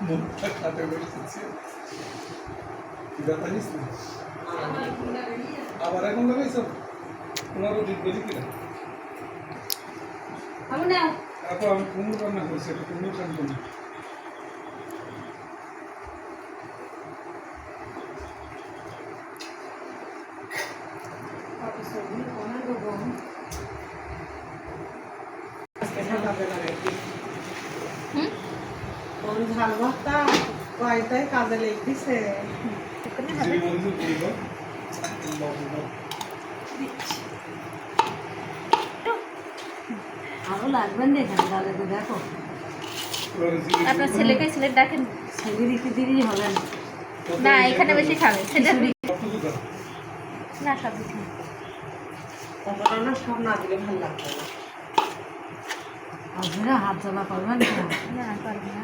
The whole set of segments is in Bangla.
মুখটা খাটে বসেছে জানিস না আবার এখন লাগাইছ তোমারও ঠিক বেশি কিনা আপু আমি কুমড়ো রান্না করছি এটা কুমড়ো রান্না করি ঝাল ভর্তা কয়টাই কাজে লেগেছে আরো লাগবেন এখানে তাহলে তো দেখো আপনার ছেলেকে সিলেট ডাকেন ছেলের একটু দেরি হবে না। না এখানে বেশি খাবে সেটা না সব কিছু না সব না দিলে ভালো লাগবে না আপনারা হাত জমা করবেন না পারবো না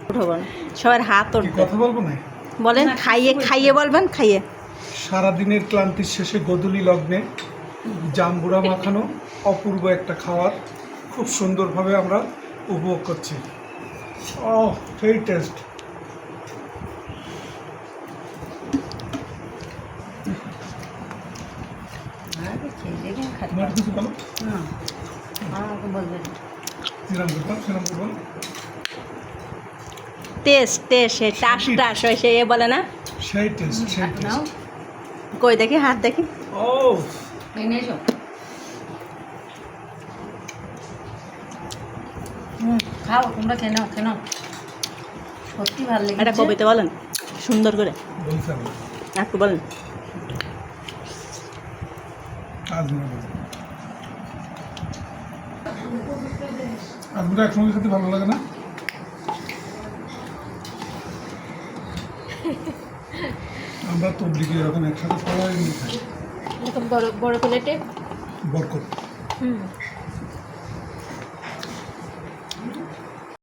উঠবো না সবার হাত কি উঠবে কথা বলবো না বলেন খাইয়ে খাইয়ে বলবেন খাইয়ে সারাদিনের ক্লান্তির শেষে গোধূলি লগ্নে জাম্বুরা মাখানো অপূর্ব একটা খাবার খুব সুন্দরভাবে আমরা উপভোগ করছি ও সেই টেস্ট তোমার কিছু বলো আমাকে বলবেন শ্রীরাম করতাম শ্রীরাম করবো টেস্ট টেস্ট সে টাস টাস হয় সে এ বলে না সেই টেস্ট সেই নাও টেস্ট কই দেখি হাত দেখি ও এনে এসো খাও তোমরা খেয়ে নাও সত্যি ভালো লেগেছে একটা কবিতা বলেন সুন্দর করে বলছি আমি একটু বলেন আজমিরা একসঙ্গে খেতে ভালো লাগে না আমরা তবলিগে এরকম একসাথে সবাই মিলে খাই এরকম বড় বড় প্লেটে বরকত হুম